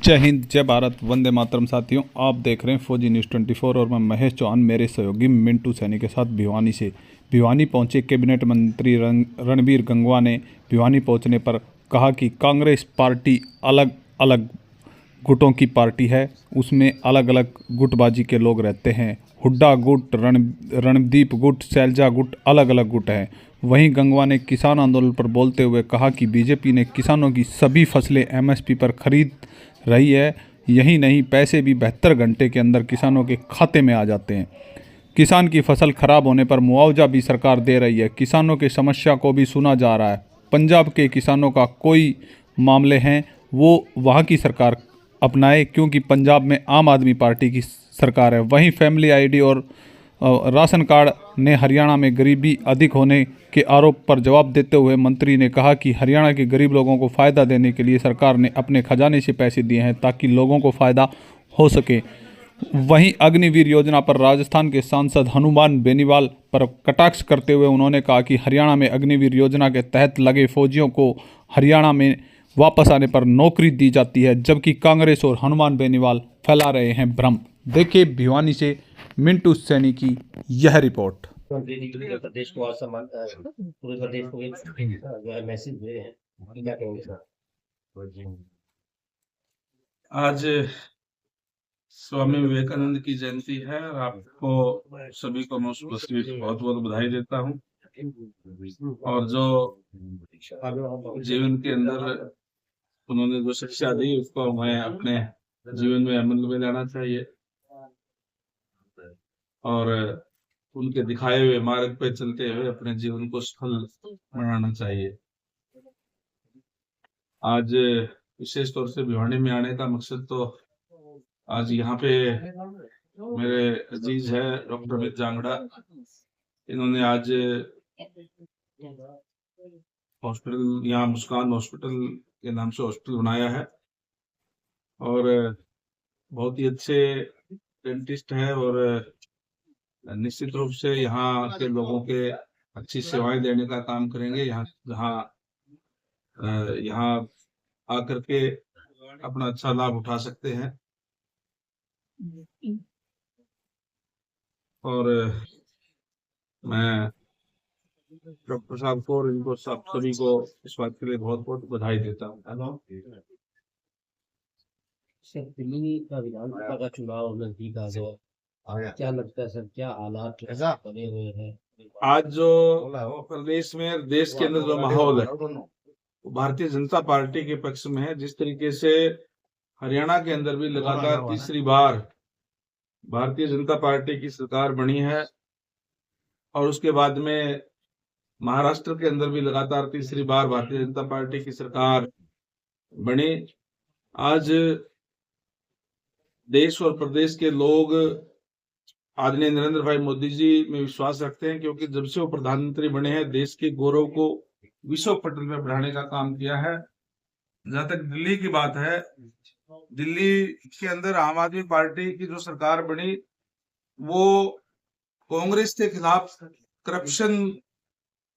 जय हिंद, जय भारत, वंदे मातरम। साथियों, आप देख रहे हैं फौजी न्यूज़ 24 और मैं महेश चौहान मेरे सहयोगी मिंटू सैनी के साथ भिवानी से। भिवानी पहुंचे कैबिनेट मंत्री रणबीर गंगवा ने भिवानी पहुंचने पर कहा कि कांग्रेस पार्टी अलग अलग गुटों की पार्टी है, उसमें अलग अलग गुटबाजी के लोग रहते हैं। हुड्डा गुट, रणदीप गुट, शैलजा गुट अलग अलग गुट हैं। वहीं गंगवा ने किसान आंदोलन पर बोलते हुए कहा कि बीजेपी ने किसानों की सभी फसलें एमएसपी पर खरीद रही है। यही नहीं, पैसे भी 72 घंटे के अंदर किसानों के खाते में आ जाते हैं। किसान की फसल खराब होने पर मुआवजा भी सरकार दे रही है। किसानों की समस्या को भी सुना जा रहा है। पंजाब के किसानों का कोई मामले हैं वो वहाँ की सरकार अपनाए, क्योंकि पंजाब में आम आदमी पार्टी की सरकार है। वहीं फैमिली आईडी और राशन कार्ड ने हरियाणा में गरीबी अधिक होने के आरोप पर जवाब देते हुए मंत्री ने कहा कि हरियाणा के गरीब लोगों को फ़ायदा देने के लिए सरकार ने अपने खजाने से पैसे दिए हैं ताकि लोगों को फ़ायदा हो सके। वहीं अग्निवीर योजना पर राजस्थान के सांसद हनुमान बेनीवाल पर कटाक्ष करते हुए उन्होंने कहा कि हरियाणा में अग्निवीर योजना के तहत लगे फौजियों को हरियाणा में वापस आने पर नौकरी दी जाती है, जबकि कांग्रेस और हनुमान बेनीवाल फैला रहे हैं भ्रम। देखिए भिवानी से मिंटू सैनी की यह रिपोर्ट। प्रदेश को पूरे प्रदेश को एक जो है मैसेज भेजे हैं, क्या कहेंगे सर? आज स्वामी विवेकानंद की जयंती है और आपको सभी को बहुत बहुत बधाई देता हूँ। और जो जीवन के अंदर उन्होंने जो शिक्षा दी उसको हमें अपने जीवन में अमल में लाना चाहिए और उनके दिखाए हुए मार्ग पे चलते हुए अपने जीवन को सफल बनाना चाहिए। आज विशेष तौर से भिवानी में आने का मकसद तो आज यहाँ पे मेरे अजीज है डॉक्टर अमित जांगड़ा, इन्होंने आज हॉस्पिटल यहाँ मुस्कान हॉस्पिटल के नाम से हॉस्पिटल बनाया है और बहुत ही अच्छे डेंटिस्ट है और निश्चित रूप से यहाँ के लोगों के अच्छी सेवाएं देने का काम करेंगे। यहाँ आकर के अपना अच्छा लाभ उठा सकते हैं। और मैं डॉक्टर साहब को और इनको सभी को इस बात के लिए बहुत बहुत बधाई देता हूँ। दिल्ली का विधानसभा का चुनाव नजदीक आ गया, क्या लगता है सर, क्या हालात बने हुए हैं? आज जो प्रदेश में देश के अंदर जो माहौल है वो भारतीय जनता पार्टी के पक्ष में है। जिस तरीके से हरियाणा के अंदर भी लगातार तीसरी बार भारतीय जनता पार्टी की सरकार बनी है और उसके बाद में महाराष्ट्र के अंदर भी लगातार तीसरी बार भारतीय जनता पार्टी की सरकार बनी। आज देश और प्रदेश के लोग आदरणीय नरेंद्र भाई मोदी जी में विश्वास रखते हैं, क्योंकि जब से वो प्रधानमंत्री बने हैं देश के गौरव को विश्व पटल में बढ़ाने का काम किया है। जहां तक दिल्ली की बात है, दिल्ली के अंदर आम आदमी पार्टी की जो सरकार बनी वो कांग्रेस के खिलाफ करप्शन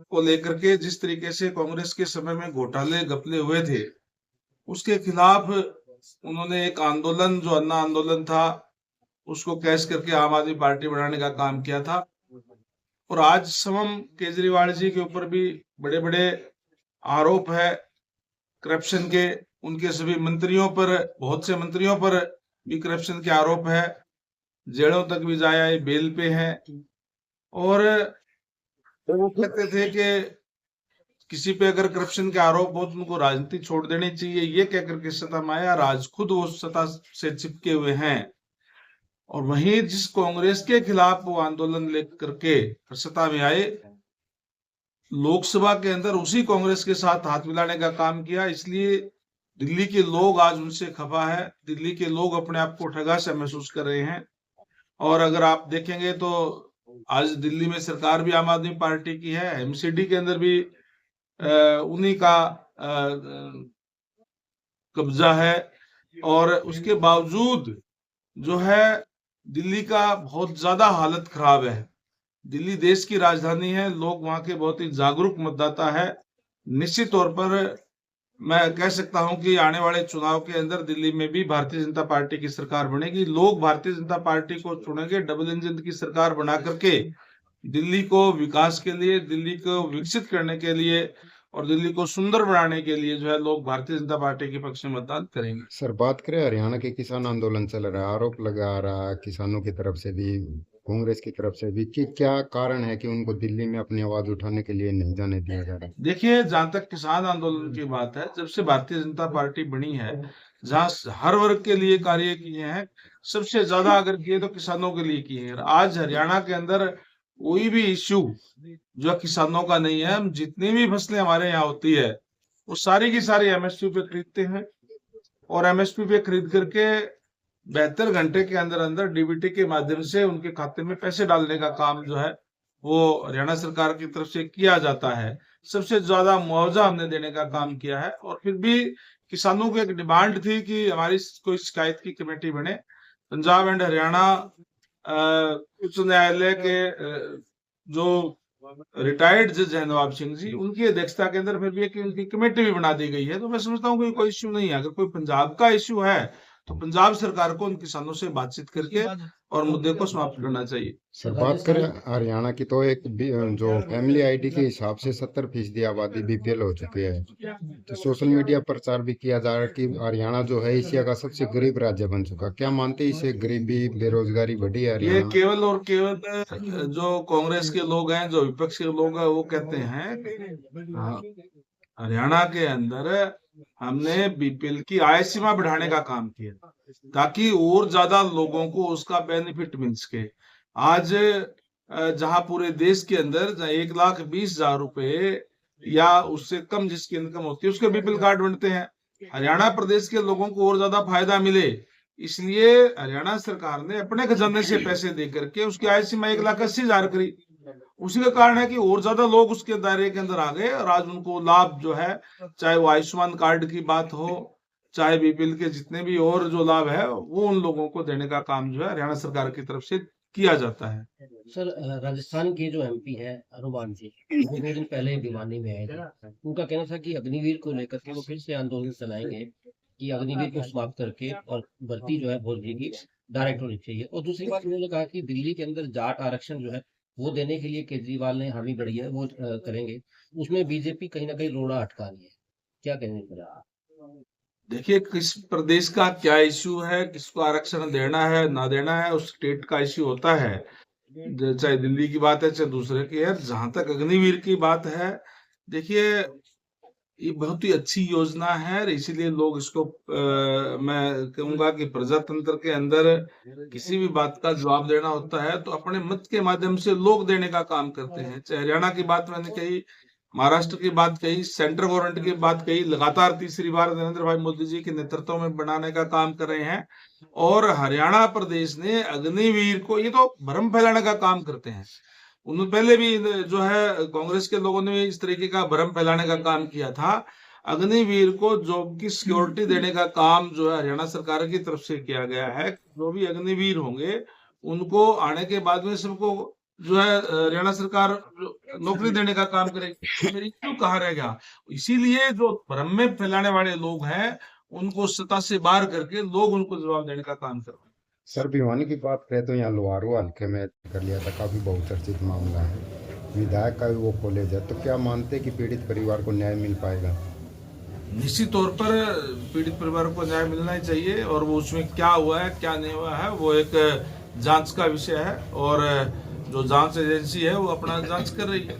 को लेकर के, जिस तरीके से कांग्रेस के समय में घोटाले घपले हुए थे उसके खिलाफ उन्होंने एक आंदोलन, जो अन्ना आंदोलन था, उसको कैश करके आम आदमी पार्टी बनाने का काम किया था। और आज समम केजरीवाल जी के ऊपर भी बड़े बड़े आरोप है करप्शन के। उनके सभी मंत्रियों पर, बहुत से मंत्रियों पर भी करप्शन के आरोप है, जेलों तक भी जाया है, बेल पे है। और वो कहते थे कि किसी पे अगर करप्शन के आरोप हो तो उनको राजनीति छोड़ देनी चाहिए, ये कहकर के सत्ता में आया। आज खुद वो सत्ता से चिपके हुए हैं और वहीं जिस कांग्रेस के खिलाफ वो आंदोलन लेकर के सत्ता में आए, लोकसभा के अंदर उसी कांग्रेस के साथ हाथ मिलाने का काम किया। इसलिए दिल्ली के लोग आज उनसे खफा है। दिल्ली के लोग अपने आप को ठगा सा महसूस कर रहे हैं। और अगर आप देखेंगे तो आज दिल्ली में सरकार भी आम आदमी पार्टी की है, एमसीडी के अंदर भी उन्हीं का कब्जा है। और उसके बावजूद जो है दिल्ली का बहुत ज्यादा हालत खराब है। दिल्ली देश की राजधानी है, लोग वहां के बहुत ही जागरूक मतदाता है। निश्चित तौर पर मैं कह सकता हूं कि आने वाले चुनाव के अंदर दिल्ली में भी भारतीय जनता पार्टी की सरकार बनेगी। लोग भारतीय जनता पार्टी को चुनेंगे, डबल इंजन की सरकार बना करके दिल्ली को विकास के लिए, दिल्ली को विकसित करने के लिए और दिल्ली को सुंदर बनाने के लिए जो है लोग भारतीय जनता पार्टी के पक्ष में मतदान करेंगे। सर, बात करें हरियाणा के किसान आंदोलन चल रहा है, आरोप लगा रहा है किसानों की तरफ से भी, कांग्रेस की तरफ से भी, कि क्या कारण है कि उनको दिल्ली में अपनी आवाज उठाने के लिए नहीं जाने दिया जा रहा है? देखिए, जहां तक किसान आंदोलन की बात है, जब से भारतीय जनता पार्टी बनी है, जहां हर वर्ग के लिए कार्य किए हैं, सबसे ज्यादा अगर किए तो किसानों के लिए किए हैं। आज हरियाणा के अंदर कोई भी इश्यू जो किसानों का नहीं है, हम जितनी भी फसलें हमारे यहाँ होती है वो सारी की सारी एमएसपी पे खरीदते हैं और एमएसपी पे खरीद करके 72 घंटे के अंदर अंदर डीबीटी के माध्यम से उनके खाते में पैसे डालने का काम जो है वो हरियाणा सरकार की तरफ से किया जाता है। सबसे ज्यादा मुआवजा हमने देने का काम किया है और फिर भी किसानों की एक डिमांड थी कि हमारी कोई शिकायत की कमेटी बने। पंजाब एंड हरियाणा उच्च न्यायालय के जो रिटायर्ड जज है नवाब सिंह जी, उनकी अध्यक्षता के अंदर फिर भी एक उनकी कमेटी भी बना दी गई है। तो मैं समझता हूँ कि कोई इश्यू नहीं है। अगर कोई पंजाब का इश्यू है तो पंजाब सरकार को उन किसानों से बातचीत करके और मुद्दे को समाप्त करना चाहिए। सर, बात करें हरियाणा की तो जो फैमिली आईडी के हिसाब से 70% आबादी बीपीएल हो चुकी है। तो सोशल मीडिया प्रचार भी किया जा रहा है कि हरियाणा जो है एशिया का सबसे गरीब राज्य बन चुका। क्या मानते हैं इससे गरीबी, बेरोजगारी बढ़ी है ये हरियाणा? केवल और केवल जो कांग्रेस के लोग हैं, जो विपक्ष के लोग हैं, वो कहते हैं। हरियाणा के अंदर हमने बीपीएल की आय सीमा बढ़ाने का काम किया ताकि और ज्यादा लोगों को उसका बेनिफिट मिल सके। आज जहां पूरे देश के अंदर 1,20,000 रुपए या उससे कम जिसकी इनकम होती है उसके बीपीएल कार्ड बनते हैं, हरियाणा प्रदेश के लोगों को और ज्यादा फायदा मिले, इसलिए हरियाणा सरकार ने अपने खजाने से पैसे दे करके उसकी आय सीमा 1,80,000 करी। उसी का कारण है कि और ज्यादा लोग उसके दायरे के अंदर आ गए और आज उनको लाभ जो है, चाहे वो आयुष्मान कार्ड की बात हो, चाहे बीपीएल के जितने भी और जो लाभ है, वो उन लोगों को देने का काम जो है हरियाणा सरकार की तरफ से किया जाता है। सर, राजस्थान के जो एमपी है हनुमान जी, वो 2 दिन पहले भिवानी में आए थे। उनका कहना था कि अग्निवीर को लेकर के वो फिर से आंदोलन चलाएंगे कि अग्निवीर को समाप्त करके और भर्ती जो है फौजी की डायरेक्ट होनी चाहिए। और दूसरी बात उन्होंने कहा कि दिल्ली के अंदर जाट आरक्षण जो है वो देने के लिए केजरीवाल ने हामी भरी है, वो करेंगे। उसमें बीजेपी कहीं ना कहीं रोड़ा अटका रही है। क्या कहने का? देखिए, किस प्रदेश का क्या इश्यू है, किसको आरक्षण देना है ना देना है, उस स्टेट का इश्यू होता है, चाहे दिल्ली की बात है चाहे दूसरे की है। जहां तक अग्निवीर की बात है, देखिए ये बहुत ही अच्छी योजना है, इसीलिए लोग इसको मैं कहूंगा कि प्रजातंत्र के अंदर किसी भी बात का जवाब देना होता है तो अपने मत के माध्यम से लोग देने का काम करते हैं। चाहे हरियाणा की बात मैंने कही, महाराष्ट्र की बात कही, सेंट्रल गवर्नमेंट की बात कही, लगातार तीसरी बार नरेंद्र भाई मोदी जी के नेतृत्व में बनाने का काम कर रहे हैं। और हरियाणा प्रदेश ने अग्निवीर को, ये तो भ्रम फैलाने का काम करते हैं। उन्होंने पहले भी जो है कांग्रेस के लोगों ने इस तरीके का भ्रम फैलाने का काम किया था। अग्निवीर को जॉब की सिक्योरिटी देने का काम जो है हरियाणा सरकार की तरफ से किया गया है। जो भी अग्निवीर होंगे उनको आने के बाद में सबको जो है हरियाणा सरकार नौकरी देने का काम करेगी। मेरी क्यों कहा रहेगा, इसीलिए जो भ्रम में फैलाने वाले लोग हैं उनको सत्ता से बाहर करके लोग उनको जवाब देने का काम कर रहे हैं। सर, भिवानी की बात करें तो यहाँ लोहारू हल्के में कर लिया था, काफी बहुचर्चित मामला है, विधायक का भी वो कॉलेज है। तो क्या मानते हैं कि पीड़ित परिवार को न्याय मिल पाएगा? निश्चित तौर पर पीड़ित परिवार को न्याय मिलना ही चाहिए और वो उसमें क्या हुआ है क्या नहीं हुआ है वो एक जांच का विषय है और जो जांच एजेंसी है वो अपना जांच कर रही है।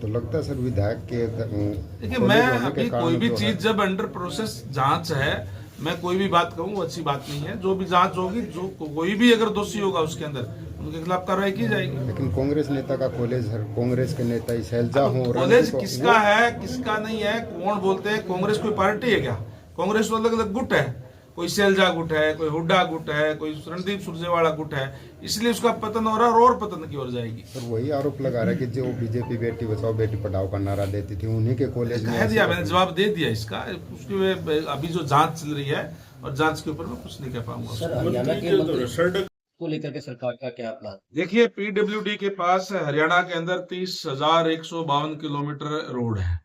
तो लगता है सर विधायक के देखिए, मैं अभी कोई भी चीज जब अंडर प्रोसेस जांच है, मैं कोई भी बात कहूँ वो अच्छी बात नहीं है। जो भी जांच होगी, जो कोई भी अगर दोषी होगा उसके अंदर उनके खिलाफ कार्रवाई की जाएगी। लेकिन कांग्रेस नेता का कॉलेज, कांग्रेस के नेता ही शैलजा हो, कॉलेज किसका है किसका नहीं है, कौन बोलते हैं कांग्रेस कोई पार्टी है क्या? कांग्रेस तो अलग अलग गुट है, कोई शैलजा गुट है, कोई हुड्डा गुट है, कोई रणदीप सुरजेवाला गुट है, इसलिए उसका पतन हो रहा है और पतन की ओर जाएगी। सर, वही आरोप लगा रहा है कि जो बीजेपी बेटी बचाओ बेटी पढ़ाओ का नारा देती थी उन्हीं के कॉलेज में कह दिया, मैंने जवाब दे दिया इसका। उसकी अभी जो जांच चल रही है और जांच के ऊपर मैं कुछ नहीं कह पाऊंगा। सर, हरियाणा के मंत्री को लेकर के सरकार का क्या प्लान? देखिए, पीडब्ल्यूडी के पास हरियाणा के अंदर 30,152 किलोमीटर रोड है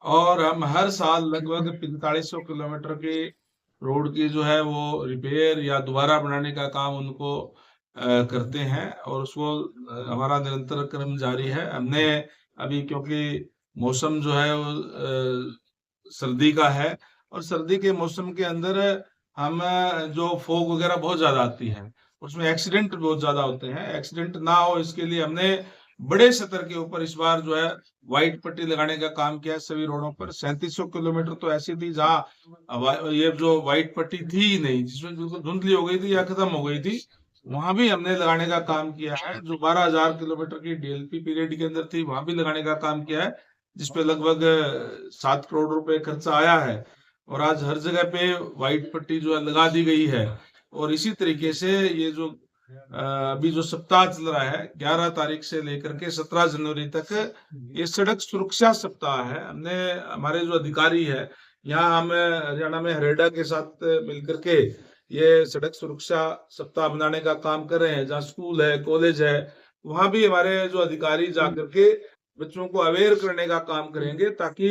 और हम हर साल लगभग 4500 किलोमीटर की रोड की जो है वो रिपेयर या दोबारा बनाने का काम उनको करते हैं, और उसको हमारा निरंतर क्रम जारी है। हमने अभी, क्योंकि मौसम जो है वो सर्दी का है, और सर्दी के मौसम के अंदर हम जो फॉग वगैरह बहुत ज्यादा आती है, उसमें एक्सीडेंट बहुत ज्यादा होते हैं। एक्सीडेंट ना हो इसके लिए हमने बड़े स्तर के ऊपर इस बार जो है व्हाइट पट्टी लगाने का काम किया है सभी रोडों पर। 3700 किलोमीटर तो ऐसी थी जहाँ ये जो व्हाइट पट्टी थी ही नहीं, जिसमें बिल्कुल धुंधली हो गई थी या खत्म हो गई थी, वहां भी हमने लगाने का काम किया है। जो 12,000 किलोमीटर की डीएलपी पीरियड के अंदर थी, वहां भी लगाने का काम किया है, जिसपे लगभग 7 करोड़ रुपए खर्चा आया है। और आज हर जगह पे व्हाइट पट्टी जो है लगा दी गई है। और इसी तरीके से ये जो अभी जो सप्ताह चल रहा है 11 तारीख से लेकर के 17 जनवरी तक, ये सड़क सुरक्षा सप्ताह है। हमने, हमारे जो अधिकारी है यहाँ, हम हरियाणा में हरेडा के साथ मिलकर के ये सड़क सुरक्षा सप्ताह बनाने का काम कर रहे हैं। जहाँ स्कूल है, कॉलेज है, वहां भी हमारे जो अधिकारी जाकर के बच्चों को अवेयर करने का काम करेंगे, ताकि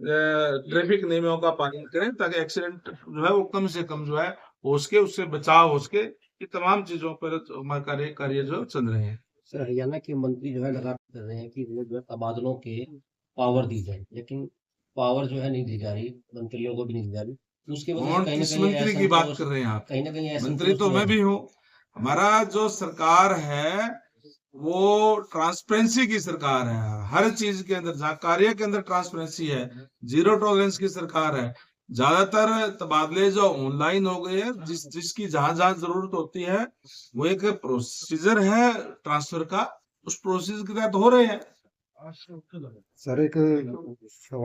ट्रैफिक नियमों का पालन करें, ताकि एक्सीडेंट जो है वो कम से कम जो है हो सके, उससे बचाव हो सके। ये तमाम चीजों पर हमारे कार्य जो चल रहे हैं। सर, हरियाणा के मंत्री जो है लगातार कर रहे हैं कि वो जो है तबादलों के पावर दी जाए, लेकिन पावर जो है नहीं दी जा रही, मंत्रियों को भी नहीं दी जा रही। उसकी वजह से कौन, कहीं ना किस कहीं मंत्री की बात कर रहे हैं आप? कहीं ना कहीं मंत्री तो मैं भी हूँ। हमारा जो सरकार है वो ट्रांसपेरेंसी की सरकार है। हर चीज के अंदर, जहाँ कार्य के अंदर ट्रांसपेरेंसी है, जीरो टॉलरेंस की सरकार है। ज्यादातर तबादले जो ऑनलाइन हो गए हैं, जिसकी जहां जहां जरूरत होती है, वो एक प्रोसीजर है ट्रांसफर का, उस प्रोसीजर के तहत हो रहे हैं। सर एक सवाल